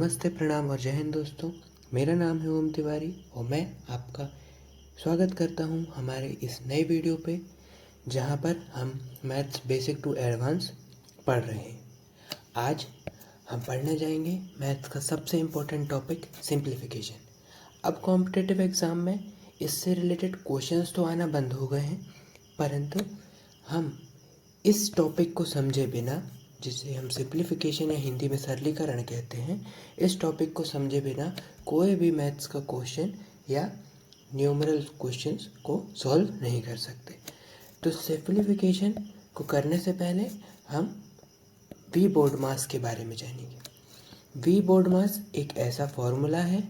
नमस्ते, प्रणाम और जय हिंद दोस्तों। मेरा नाम है ओम तिवारी और मैं आपका स्वागत करता हूं हमारे इस नए वीडियो पे, जहां पर हम मैथ्स बेसिक टू एडवांस पढ़ रहे हैं। आज हम पढ़ने जाएंगे मैथ्स का सबसे इम्पोर्टेंट टॉपिक सिंप्लीफिकेशन। अब कॉम्पिटिटिव एग्ज़ाम में इससे रिलेटेड क्वेश्चंस तो आना बंद हो गए हैं, परंतु हम इस टॉपिक को समझे बिना, जिसे हम सिंप्लीफिकेशन या हिंदी में सरलीकरण कहते हैं, इस टॉपिक को समझे बिना कोई भी मैथ्स का क्वेश्चन या न्यूमरल क्वेश्चंस को सॉल्व नहीं कर सकते। तो सिंप्लीफिकेशन को करने से पहले हम वी बोर्ड मास के बारे में जानेंगे। वी बोर्ड मास एक ऐसा फॉर्मूला है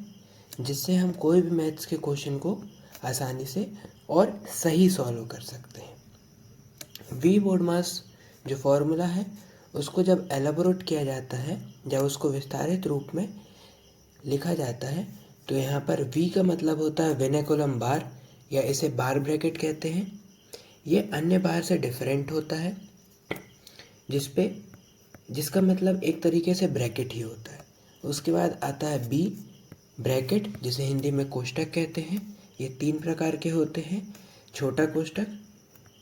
जिससे हम कोई भी मैथ्स के क्वेश्चन को आसानी से और सही सॉल्व कर सकते हैं। वी बोर्ड मास जो फॉर्मूला है उसको जब एलाबोरेट किया जाता है, जब उसको विस्तारित रूप में लिखा जाता है, तो यहाँ पर वी का मतलब होता है विनेकुलम बार, या इसे बार ब्रैकेट कहते हैं। ये अन्य बार से डिफरेंट होता है, जिसका मतलब एक तरीके से ब्रैकेट ही होता है। उसके बाद आता है बी ब्रैकेट, जिसे हिंदी में कोष्ठक कहते हैं। ये 3 प्रकार के होते हैं: छोटा कोष्ठक,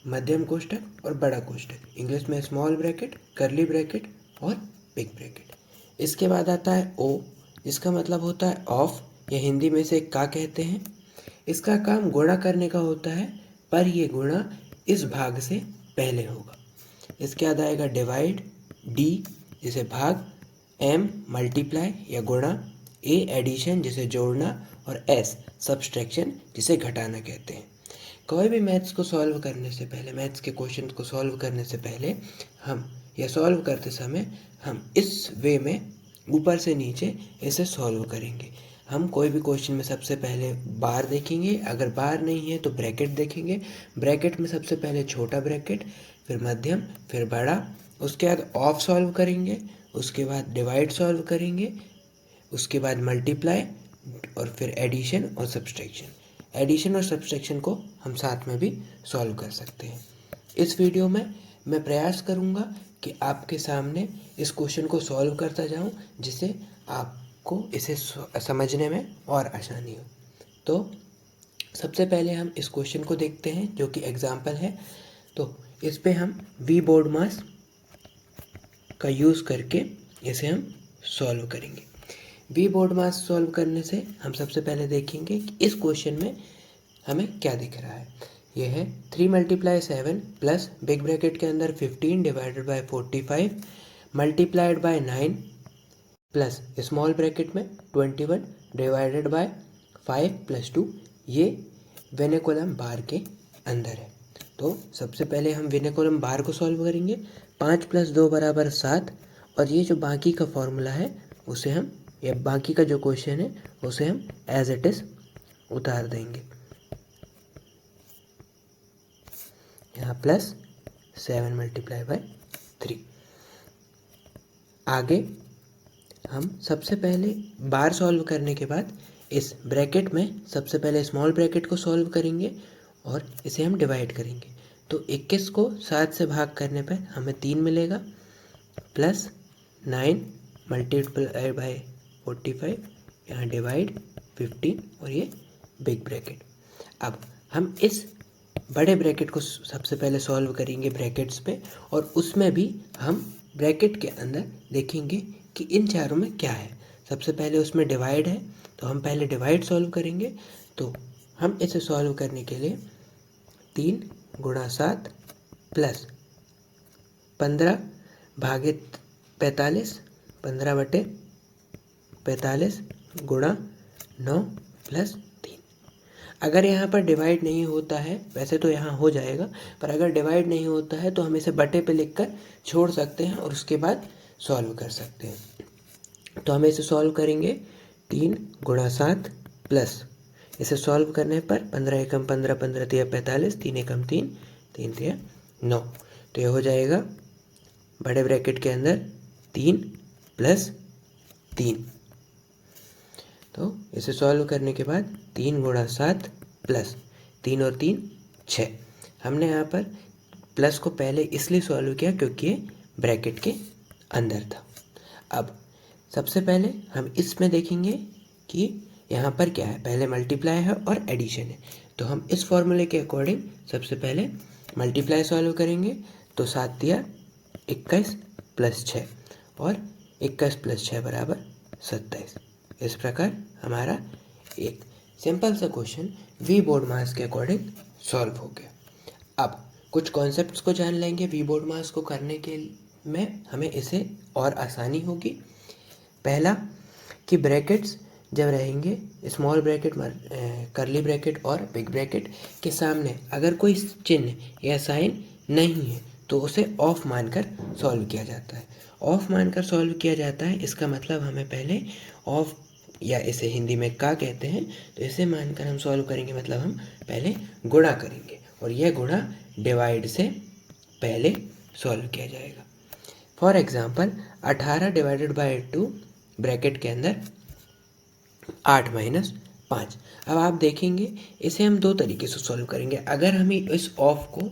मध्यम कोष्ठक और बड़ा कोष्ठक। इंग्लिश में स्मॉल ब्रैकेट, कर्ली ब्रैकेट और बिग ब्रैकेट। इसके बाद आता है ओ, जिसका मतलब होता है ऑफ, या हिंदी में इसे का कहते हैं। इसका काम गुणा करने का होता है, पर ये गुणा इस भाग से पहले होगा। इसके बाद आएगा डिवाइड, डी जिसे भाग, एम मल्टीप्लाई या गुणा, ए एडिशन जिसे जोड़ना, और एस सब्सट्रैक्शन जिसे घटाना कहते हैं। कोई भी मैथ्स को सॉल्व करने से पहले, मैथ्स के क्वेश्चन को सॉल्व करने से पहले हम या सॉल्व करते समय हम इस वे में ऊपर से नीचे इसे सॉल्व करेंगे। हम कोई भी क्वेश्चन में सबसे पहले बार देखेंगे, अगर बार नहीं है तो ब्रैकेट देखेंगे। ब्रैकेट में सबसे पहले छोटा ब्रैकेट, फिर मध्यम, फिर बड़ा। उसके बाद ऑफ सॉल्व करेंगे, उसके बाद डिवाइड सॉल्व करेंगे, उसके बाद मल्टीप्लाई, और फिर एडिशन और सब्सट्रैक्शन। एडिशन और सब्सट्रैक्शन को हम साथ में भी सॉल्व कर सकते हैं। इस वीडियो में मैं प्रयास करूंगा कि आपके सामने इस क्वेश्चन को सॉल्व करता जाऊं, जिससे आपको इसे समझने में और आसानी हो। तो सबसे पहले हम इस क्वेश्चन को देखते हैं, जो कि एग्जाम्पल है। तो इस पे हम वी बोर्ड मास का यूज़ करके इसे हम सॉल्व करेंगे। वी बोर्ड मास सॉल्व करने से हम सबसे पहले देखेंगे कि इस क्वेश्चन में हमें क्या दिख रहा है। यह है 3 × 7 प्लस बिग ब्रैकेट के अंदर 15 divided by 45 multiplied by 9 plus small bracket में 21 डिवाइडेड बाय 5 + 2। ये विनेकुलम बार के अंदर है। तो सबसे पहले हम विनेकुलम बार को सॉल्व करेंगे। 5 + 2 = 7, और ये जो बाकी का फॉर्मूला है उसे हम, या बाकी का जो क्वेश्चन है उसे हम एज इट इज़ उतार देंगे। यहाँ +7 × 3। आगे हम सबसे पहले बार सॉल्व करने के बाद इस ब्रैकेट में सबसे पहले स्मॉल ब्रैकेट को सॉल्व करेंगे और इसे हम डिवाइड करेंगे। तो 21 को 7 से भाग करने पर हमें 3 मिलेगा, प्लस 9 मल्टीप्लाई बाय 45, यहाँ डिवाइड 15, और ये बिग ब्रैकेट। अब हम इस बड़े ब्रैकेट को सबसे पहले सॉल्व करेंगे ब्रैकेट्स पे, और उसमें भी हम ब्रैकेट के अंदर देखेंगे कि इन चारों में क्या है। सबसे पहले उसमें डिवाइड है, तो हम पहले डिवाइड सॉल्व करेंगे। तो हम इसे सॉल्व करने के लिए 3 × 7 प्लस 15 भागित 45, 15/45 गुणा 9 + 3। अगर यहाँ पर डिवाइड नहीं होता है, वैसे तो यहाँ हो जाएगा, पर अगर डिवाइड नहीं होता है तो हम इसे बटे पे लिखकर छोड़ सकते हैं और उसके बाद सॉल्व कर सकते हैं। तो हम इसे सॉल्व करेंगे 3 × 7 प्लस, इसे सॉल्व करने पर 15 × 15, 15 × 3 = 45, 3 × 3, 3 × 3 9। तो ये हो जाएगा बड़े ब्रैकेट के अंदर 3 + 3। तो इसे सॉल्व करने के बाद 3 × 7 प्लस 3 और 3 6। हमने यहाँ पर प्लस को पहले इसलिए सॉल्व किया क्योंकि ये ब्रैकेट के अंदर था। अब सबसे पहले हम इसमें देखेंगे कि यहाँ पर क्या है, पहले मल्टीप्लाई है और एडिशन है। तो हम इस फॉर्मूले के अकॉर्डिंग सबसे पहले मल्टीप्लाई सॉल्व करेंगे। तो 7 दिया 21 प्लस 6 और 21 प्लस 6 बराबर 27। इस प्रकार हमारा एक सिंपल सा क्वेश्चन वी बोर्ड मास के अकॉर्डिंग सॉल्व हो गया। अब कुछ कॉन्सेप्ट्स को जान लेंगे वी बोर्ड मास को करने के में हमें इसे और आसानी होगी। पहला कि ब्रैकेट्स जब रहेंगे, स्मॉल ब्रैकेट, करली ब्रैकेट और बिग ब्रैकेट के सामने अगर कोई चिन्ह या साइन नहीं है तो उसे ऑफ मानकर सॉल्व किया जाता है। ऑफ मानकर सॉल्व किया जाता है, इसका मतलब हमें पहले ऑफ, या इसे हिंदी में का कहते हैं, तो इसे मानकर हम सॉल्व करेंगे, मतलब हम पहले गुणा करेंगे और यह गुणा डिवाइड से पहले सॉल्व किया जाएगा। For example 18 divided by 2 bracket के अंदर 8 माइनस 5। अब आप देखेंगे इसे हम दो तरीके से सॉल्व करेंगे। अगर हम इस ऑफ को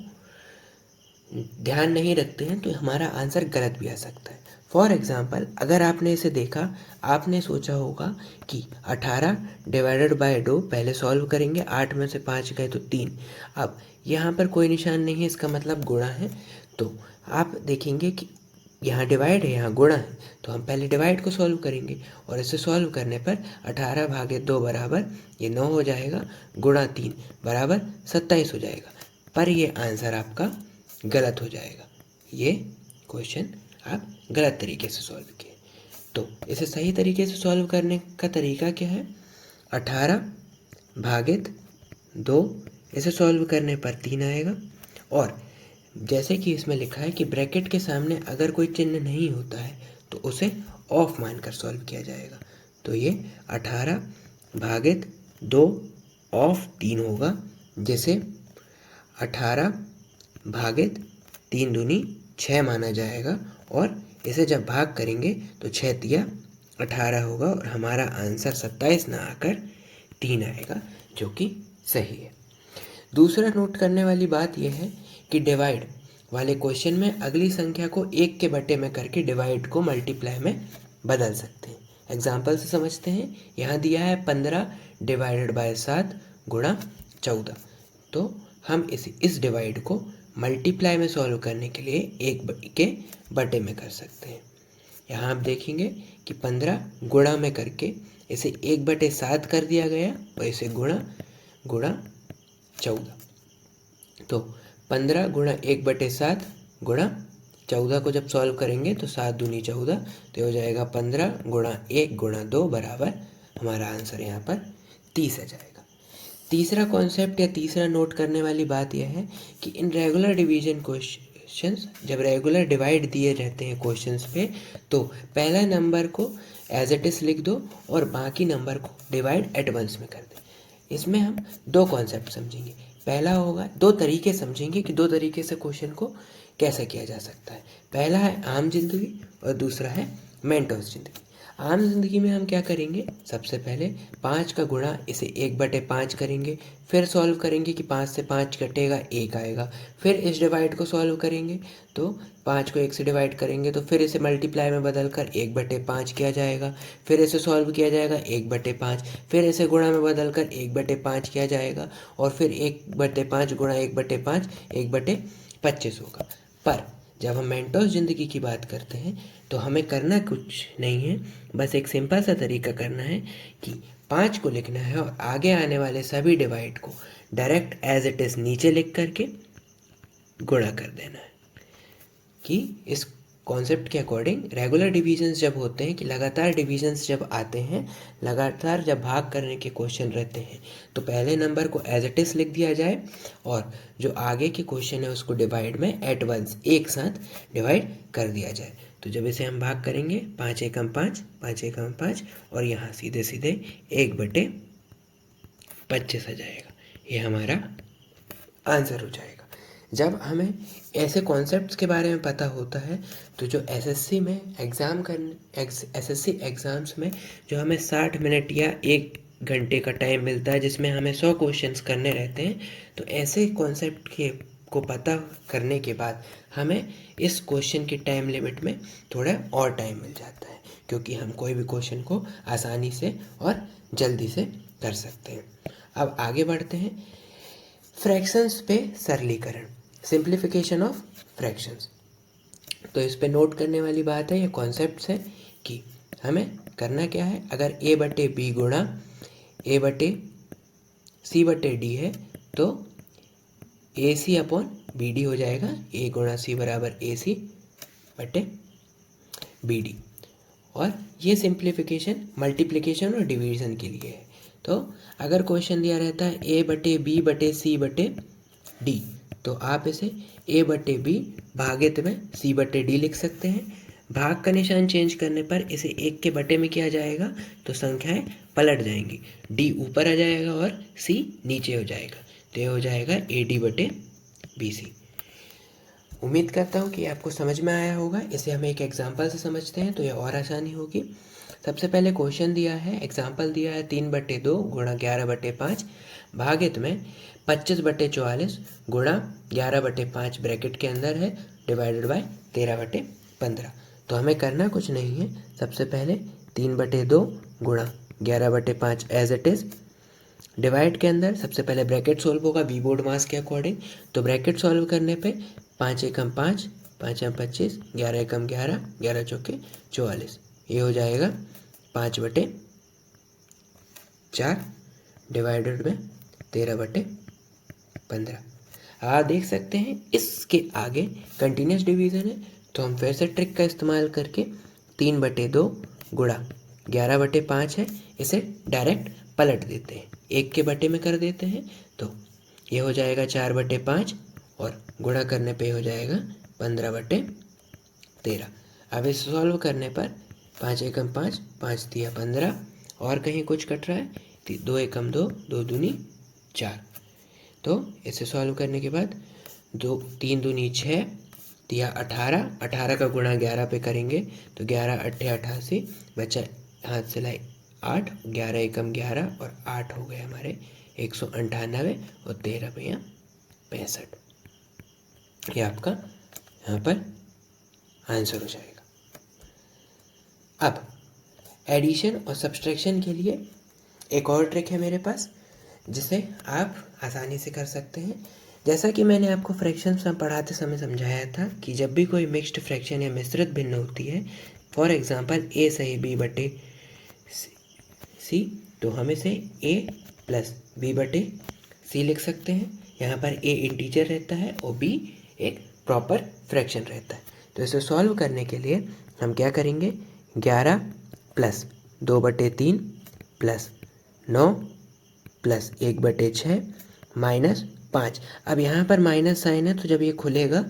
ध्यान नहीं रखते हैं तो हमारा आंसर गलत भी आ सकता है। फॉर एग्जाम्पल अगर आपने इसे देखा, आपने सोचा होगा कि 18 डिवाइडेड बाय 2 पहले सॉल्व करेंगे, 8 में से 5 गए तो 3। अब यहाँ पर कोई निशान नहीं है, इसका मतलब गुणा है। तो आप देखेंगे कि यहाँ डिवाइड है, यहाँ गुणा है, तो हम पहले डिवाइड को सॉल्व करेंगे और इसे सॉल्व करने पर 18 भागे 2 बराबर ये 9 हो जाएगा, गुणा 3 बराबर 27 हो जाएगा। पर ये आंसर आपका गलत हो जाएगा। ये क्वेश्चन आप गलत तरीके से सॉल्व किए। तो इसे सही तरीके से सॉल्व करने का तरीका क्या है, 18 भागित 2, इसे सॉल्व करने पर 3 आएगा। और जैसे कि इसमें लिखा है कि ब्रैकेट के सामने अगर कोई चिन्ह नहीं होता है तो उसे ऑफ मानकर सॉल्व किया जाएगा। तो ये 18 भागित 2 ऑफ 3 होगा, जिसे 18 भागित 3 दूनी 6 माना जाएगा। और इसे जब भाग करेंगे तो 6 तिया 18 होगा और हमारा आंसर 27 ना आकर 3 आएगा, जो कि सही है। दूसरा नोट करने वाली बात यह है कि डिवाइड वाले क्वेश्चन में अगली संख्या को 1 के बटे में करके डिवाइड को मल्टीप्लाई में बदल सकते हैं। एग्जाम्पल से समझते हैं। यहाँ दिया है 15 डिवाइडेड बाय 7 गुणा 14। तो हम इस डिवाइड को मल्टीप्लाई में सॉल्व करने के लिए 1 के बटे में कर सकते हैं। यहाँ आप देखेंगे कि 15 गुणा में करके इसे 1/7 कर दिया गया और इसे गुणा 14। तो 15 गुणा 1/7 गुणा 14 को जब सॉल्व करेंगे तो 7 दूनी 14, तो हो जाएगा 15 गुणा 1 गुणा 2 बराबर हमारा आंसर यहाँ पर 30 आ जाएगा। तीसरा कॉन्सेप्ट या तीसरा नोट करने वाली बात यह है कि इन रेगुलर डिवीजन क्वेश्चंस, जब रेगुलर डिवाइड दिए रहते हैं क्वेश्चंस पे, तो पहला नंबर को एज इट इज़ लिख दो और बाकी नंबर को डिवाइड एट वंस में कर दें। इसमें हम दो कॉन्सेप्ट समझेंगे। पहला होगा, दो तरीके समझेंगे कि दो तरीके से क्वेश्चन को कैसे किया जा सकता है। पहला है आम जिंदगी और दूसरा है मेंटोस जिंदगी। आम जिंदगी में हम क्या करेंगे, सबसे पहले 5 का गुणा इसे 1/5 करेंगे, फिर सॉल्व करेंगे कि 5 से 5 कटेगा 1 आएगा, फिर इस डिवाइड को सॉल्व करेंगे तो 5 को 1 से डिवाइड करेंगे तो फिर इसे मल्टीप्लाई में बदल कर 1/5 किया जाएगा, फिर इसे सॉल्व किया जाएगा 1/5, फिर इसे गुणा में बदल कर 1/5 किया जाएगा और फिर 1/5 गुणा 1/5 1/25 होगा। पर जब हम मेंटोस ज़िंदगी की बात करते हैं तो हमें करना कुछ नहीं है, बस एक सिंपल सा तरीका करना है कि 5 को लिखना है और आगे आने वाले सभी डिवाइड को डायरेक्ट एज इट इज़ नीचे लिख करके गुणा कर देना है। कि इस कॉन्सेप्ट के अकॉर्डिंग रेगुलर डिविजन्स जब होते हैं, कि लगातार डिविजन्स जब आते हैं, लगातार जब भाग करने के क्वेश्चन रहते हैं, तो पहले नंबर को एज इट इज़ लिख दिया जाए और जो आगे के क्वेश्चन है उसको डिवाइड में एट वंस एक साथ डिवाइड कर दिया जाए। तो जब इसे हम भाग करेंगे 5 एकम 5, 5 एकम 5 और यहाँ सीधे सीधे 1/25 आ जाएगा। ये हमारा आंसर हो जाएगा। जब हमें ऐसे कॉन्सेप्ट्स के बारे में पता होता है तो जो एसएससी एग्ज़ाम्स में जो हमें 60 मिनट या 1 घंटे का टाइम मिलता है, जिसमें हमें 100 क्वेश्चंस करने रहते हैं, तो ऐसे कॉन्सेप्ट को पता करने के बाद हमें इस क्वेश्चन की टाइम लिमिट में थोड़ा और टाइम मिल जाता है, क्योंकि हम कोई भी क्वेश्चन को आसानी से और जल्दी से कर सकते हैं। अब आगे बढ़ते हैं फ्रैक्शंस पे सरलीकरण, सिंप्लीफिकेशन ऑफ फ्रैक्शंस। तो इस पे नोट करने वाली बात है, ये कॉन्सेप्ट्स है कि हमें करना क्या है। अगर a बटे बी गुणा a बटे सी बटे डी है तो ए सी अपॉन बी डी हो जाएगा। a गुणा सी बराबर ए सी बटे बी डी। और ये सिंप्लीफिकेशन मल्टीप्लिकेशन और डिवीज़न के लिए है। तो अगर क्वेश्चन दिया रहता है a बटे बी बटे सी बटे डी, तो आप इसे a बटे बी भागित में c बटे डी लिख सकते हैं। भाग का निशान चेंज करने पर इसे एक के बटे में किया जाएगा तो संख्याएं पलट जाएंगी, d ऊपर आ जाएगा और c नीचे हो जाएगा, तो ये हो जाएगा ए डी बटे बी सी। उम्मीद करता हूँ कि आपको समझ में आया होगा। इसे हम एक एग्जाम्पल से समझते हैं तो ये और आसानी होगी। सबसे पहले क्वेश्चन दिया है, एग्जाम्पल दिया है 3 बटे 2 गुणा 11 बटे 5 भागित में 25 बटे 44 गुणा 11 बटे 5 ब्रैकेट के अंदर है डिवाइडेड बाय 13 बटे 15। तो हमें करना कुछ नहीं है। सबसे पहले 3 बटे 2 गुणा 11 बटे 5 एज इट इज़, डिवाइड के अंदर सबसे पहले ब्रैकेट सॉल्व होगा वी बोर्ड मास के अकॉर्डिंग। तो ब्रैकेट सॉल्व करने पे 5 एकम 5, 5 एकम 25, 11 एकम 11, 11 चौके 44, ये हो जाएगा 5 बटे 4 डिवाइडेड में 13 बटे 15। आप देख सकते हैं इसके आगे कंटिन्यूस डिवीज़न है, तो हम फिर से ट्रिक का इस्तेमाल करके 3 बटे 2 गुणा 11 बटे 5 है, इसे डायरेक्ट पलट देते हैं, एक के बटे में कर देते हैं। तो ये हो जाएगा 4 बटे 5 और गुणा करने पे हो जाएगा 15 बटे 13। अब इसे सॉल्व करने पर 5 एकम 5, 5 दिया 15, और कहीं कुछ कट रहा है 2 एकम 2, 2 दूनी 4। तो इसे सॉल्व करने के बाद 3 दूनी 6 दिया 18, 18 का गुणा 11 पे करेंगे तो 11 अट्ठे 88, बचा हाथ से लाई 8, 11 एकम 11 और 8 हो गए हमारे 198 और 13 पे यहाँ 65। ये आपका यहाँ पर आंसर हो जाएगा। अब एडिशन और सब्सट्रैक्शन के लिए एक और ट्रिक है मेरे पास, जिसे आप आसानी से कर सकते हैं। जैसा कि मैंने आपको फ्रैक्शंस में पढ़ाते समय समझाया था कि जब भी कोई मिक्स्ड फ्रैक्शन या मिश्रित भिन्न होती है, फॉर एग्जांपल a सही b बटे c, तो हम इसे a प्लस b बटे c लिख सकते हैं। यहाँ पर a इंटीजर रहता है और b एक प्रॉपर फ्रैक्शन रहता है। तो इसे सॉल्व करने के लिए हम क्या करेंगे, 11 प्लस 2 बटे 3 प्लस 9 प्लस 1 बटे 6 माइनस 5। अब यहाँ पर माइनस साइन है, तो जब ये खुलेगा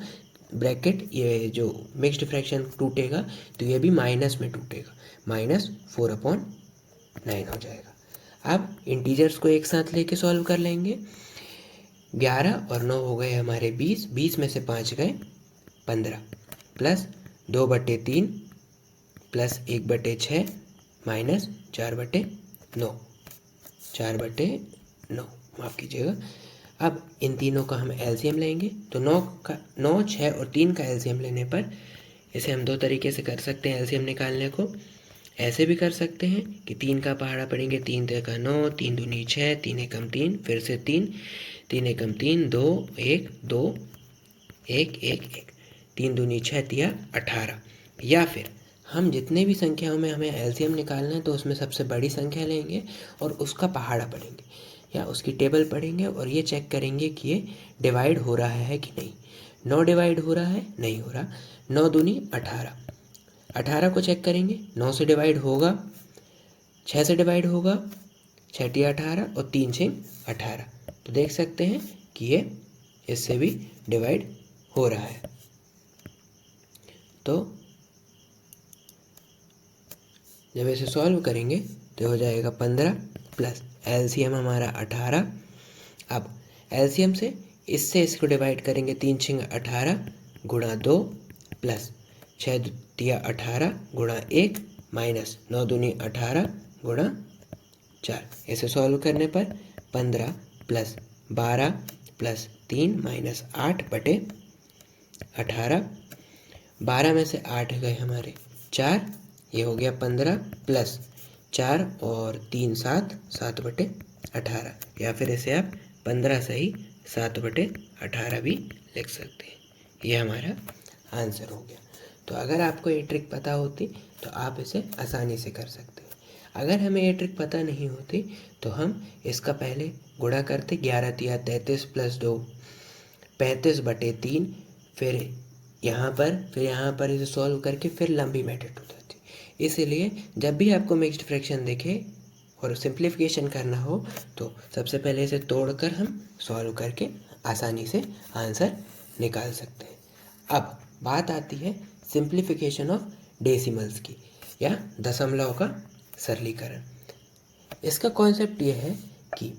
ब्रैकेट, ये जो मिक्स्ड फ्रैक्शन टूटेगा तो ये भी माइनस में टूटेगा, -4/9 हो जाएगा। अब इंटीजर्स को एक साथ लेके सॉल्व कर लेंगे। 11 और 9 हो गए हमारे 20, 20 में से 5 गए 15, प्लस 2 बटे 3 प्लस 1 बटे 6 माइनस 4 बटे 9, 4 बटे 9 माफ़ कीजिएगा। अब इन तीनों का हम एलसीएम लेंगे, तो 9, 6 और 3 का एलसीएम लेने पर इसे हम 2 तरीके से कर सकते हैं एलसीएम निकालने को। ऐसे भी कर सकते हैं कि 3 का पहाड़ा पड़ेंगे, 3 का 9, 3 दूनी 6, 3 एकम 3, फिर से 3, 3 एकम 3, 2 1 2 1 1 1, 3 दूनी 6 दिया 18। या फिर हम जितने भी संख्याओं में हमें एलसीएम निकालना है तो उसमें सबसे बड़ी संख्या लेंगे और उसका पहाड़ा पढ़ेंगे या उसकी टेबल पढ़ेंगे और ये चेक करेंगे कि ये डिवाइड हो रहा है कि नहीं। 9 डिवाइड हो रहा है, नहीं हो रहा। 9 दूनी 18, 18 को चेक करेंगे, 9 से डिवाइड होगा, 6 से डिवाइड होगा, 6 × 18 और 3 × 18। तो देख सकते हैं कि ये इससे भी डिवाइड हो रहा है। तो जब इसे सॉल्व करेंगे तो हो जाएगा 15 प्लस एलसीएम हमारा 18। अब एलसीएम से इससे इसको डिवाइड करेंगे, 3 × 18 गुणा 2 प्लस 6 दिया 18 गुणा 1 माइनस 9 दूनी 18 गुणा 4। इसे सॉल्व करने पर 15 प्लस 12 प्लस 3 माइनस 8 बटे 18। 12 में से 8 गए हमारे 4, ये हो गया 15 प्लस 4 और 3 7, 7/18, या फिर इसे आप 15 सही 7/18 भी लिख सकते हैं। ये हमारा आंसर हो गया। तो अगर आपको ये ट्रिक पता होती तो आप इसे आसानी से कर सकते हैं। अगर हमें ये ट्रिक पता नहीं होती तो हम इसका पहले गुणा करते, 11 तिया 33 प्लस 2 35/3, फिर यहाँ पर इसे सॉल्व करके फिर लंबी मेथड हो जाती। इसीलिए जब भी आपको मिक्स्ड फ्रैक्शन दिखे और सिंप्लीफिकेशन करना हो तो सबसे पहले इसे तोड़कर हम सॉल्व करके आसानी से आंसर निकाल सकते हैं। अब बात आती है सिंप्लीफिकेशन ऑफ डेसिमल्स की, या दशमलव का सरलीकरण। इसका कॉन्सेप्ट ये है कि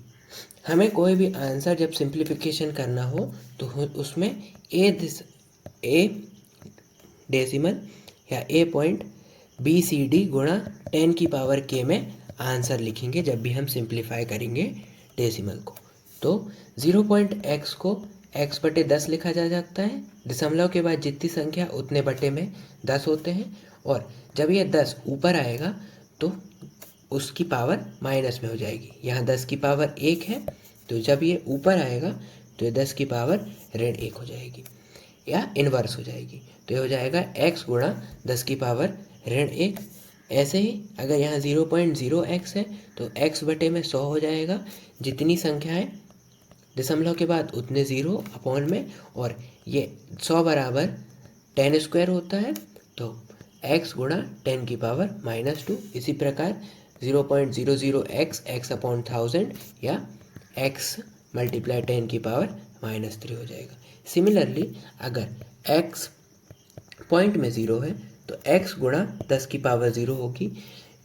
हमें कोई भी आंसर जब सिंप्लीफिकेशन करना हो तो उसमें ए डेसिमल या ए पॉइंट BCD गुणा 10 की पावर k में आंसर लिखेंगे जब भी हम सिंप्लीफाई करेंगे डेसिमल को। तो 0.x को x/10 लिखा जा सकता है। दशमलव के बाद जितनी संख्या उतने बटे में 10 होते हैं, और जब ये 10 ऊपर आएगा तो उसकी पावर माइनस में हो जाएगी। यहाँ 10 की पावर 1 है, तो जब ये ऊपर आएगा तो ये 10 की पावर ऋण 1 हो जाएगी या इन्वर्स हो जाएगी। तो ये हो जाएगा x गुणा 10 की पावर ऋण 1। ऐसे ही अगर यहाँ 0.0x है तो x बटे में 100 हो जाएगा। जितनी संख्याएं दशमलव के बाद उतने 0 अपॉन में, और ये 100 बराबर 10 स्क्वायर होता है, तो x गुणा 10 की पावर -2। इसी प्रकार 0.00x x अपॉन 1000 या x मल्टीप्लाई 10 की पावर -3 हो जाएगा। सिमिलरली अगर x पॉइंट में 0 है तो x गुणा 10 की पावर 0 होगी।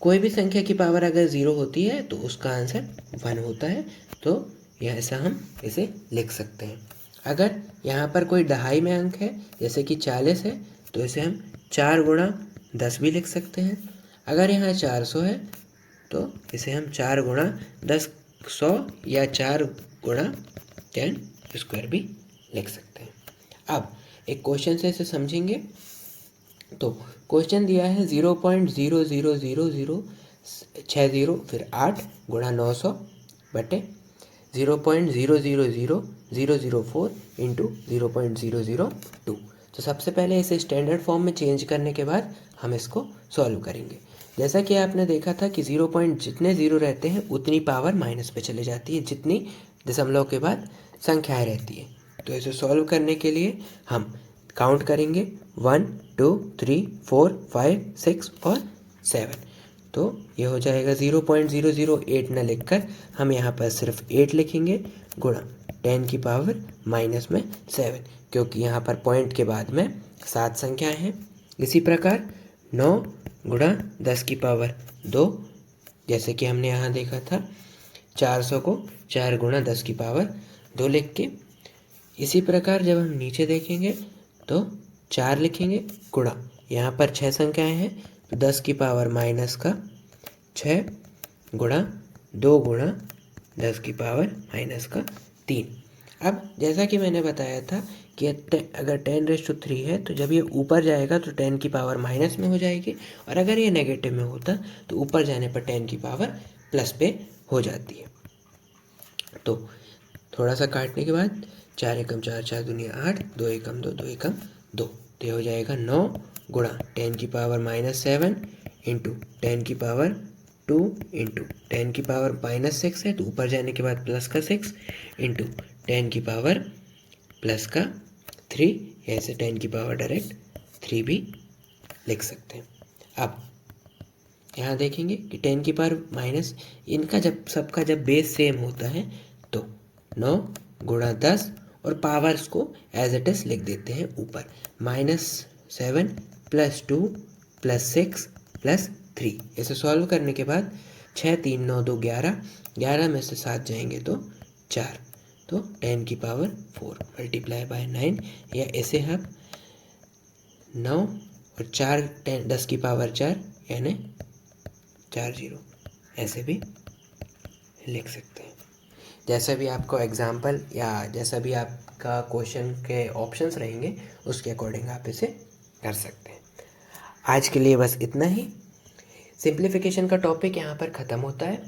कोई भी संख्या की पावर अगर 0 होती है तो उसका आंसर 1 होता है। तो यह ऐसा हम इसे लिख सकते हैं। अगर यहाँ पर कोई दहाई में अंक है जैसे कि 40 है तो इसे हम 4 गुणा 10 भी लिख सकते हैं। अगर यहाँ 400 है तो इसे हम 4 गुणा 10 100 या 4 गुणा 10 स्क्वायर भी लिख सकते हैं। अब एक क्वेश्चन से इसे समझेंगे। तो क्वेश्चन दिया है 0.00060 फिर 8 गुणा 900 बटे 0.000004 इंटू 0.002। तो सबसे पहले इसे स्टैंडर्ड फॉर्म में चेंज करने के बाद हम इसको सॉल्व करेंगे। जैसा कि आपने देखा था कि 0 पॉइंट जितने 0 रहते हैं उतनी पावर माइनस पे चले जाती है जितनी दशमलव के बाद संख्याएं रहती है। तो इसे सॉल्व करने के लिए हम काउंट करेंगे 1 2 3 4 5 6 और 7। तो ये हो जाएगा 0.008 न लिखकर हम यहाँ पर सिर्फ 8 लिखेंगे गुणा 10 की पावर माइनस में 7, क्योंकि यहाँ पर पॉइंट के बाद में 7 संख्याएं हैं। इसी प्रकार 9 गुणा 10 की पावर 2, जैसे कि हमने यहाँ देखा था 400 को 4 गुणा 10 की पावर 2 लिख के। इसी प्रकार जब हम नीचे देखेंगे तो 4 लिखेंगे गुणा, यहाँ पर 6 संख्याएं हैं तो 10 की पावर माइनस का 6 गुणा 2 गुणा 10 की पावर माइनस का 3। अब जैसा कि मैंने बताया था कि अगर 10⁻³ है तो जब ये ऊपर जाएगा तो 10 की पावर माइनस में हो जाएगी, और अगर ये नेगेटिव में होता तो ऊपर जाने पर 10 की पावर प्लस पे हो जाती है। तो थोड़ा सा काटने के बाद 4 एकम 4 4 दूनी 8, 2 एकम 2 2 एकम 2, तो ये हो जाएगा 9 गुणा 10 की पावर -7 इंटू 10 की पावर 2 इंटू 10 की पावर -6 है तो ऊपर जाने के बाद प्लस का 6 इंटू 10 की पावर प्लस का 3, ऐसे 10 की पावर डायरेक्ट 3 भी लिख सकते हैं। अब यहाँ देखेंगे कि 10 की पावर माइनस, इनका जब सबका जब बेस सेम होता है तो 9 गुणा 10 और पावर्स को एज इट इज लिख देते हैं ऊपर, -7 + 2 + 6 + 3। इसे सॉल्व करने के बाद 6 3 9 2 11, 11 में से 7 जाएंगे तो 4, तो 10 की पावर 4 मल्टीप्लाई बाय 9, या इसे हम 9 और 4 10 की पावर 4 यानी 4 0 ऐसे भी लिख सकते हैं। जैसा भी आपको एग्जाम्पल या जैसा भी आपका क्वेश्चन के ऑप्शंस रहेंगे उसके अकॉर्डिंग आप इसे कर सकते हैं। आज के लिए बस इतना ही। सिंप्लीफिकेशन का टॉपिक यहाँ पर ख़त्म होता है।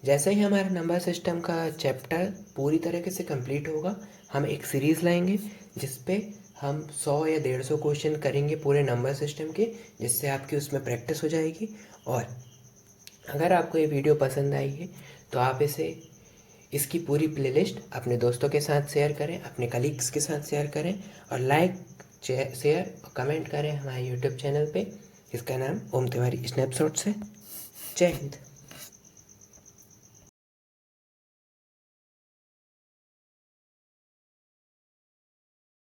जैसे ही हमारा नंबर सिस्टम का चैप्टर पूरी तरीके से कंप्लीट होगा, हम एक सीरीज़ लाएंगे जिस पे हम 100 या 150 क्वेश्चन करेंगे पूरे नंबर सिस्टम के, जिससे आपकी उसमें प्रैक्टिस हो जाएगी। और अगर आपको ये वीडियो पसंद आई है तो आप इसकी पूरी प्लेलिस्ट अपने दोस्तों के साथ शेयर करें, अपने कलीग्स के साथ शेयर करें, और लाइक शेयर और कमेंट करें हमारे यूट्यूब चैनल पे। इसका नाम ओम तिवारी स्नैपशॉट्स है। जय हिंद।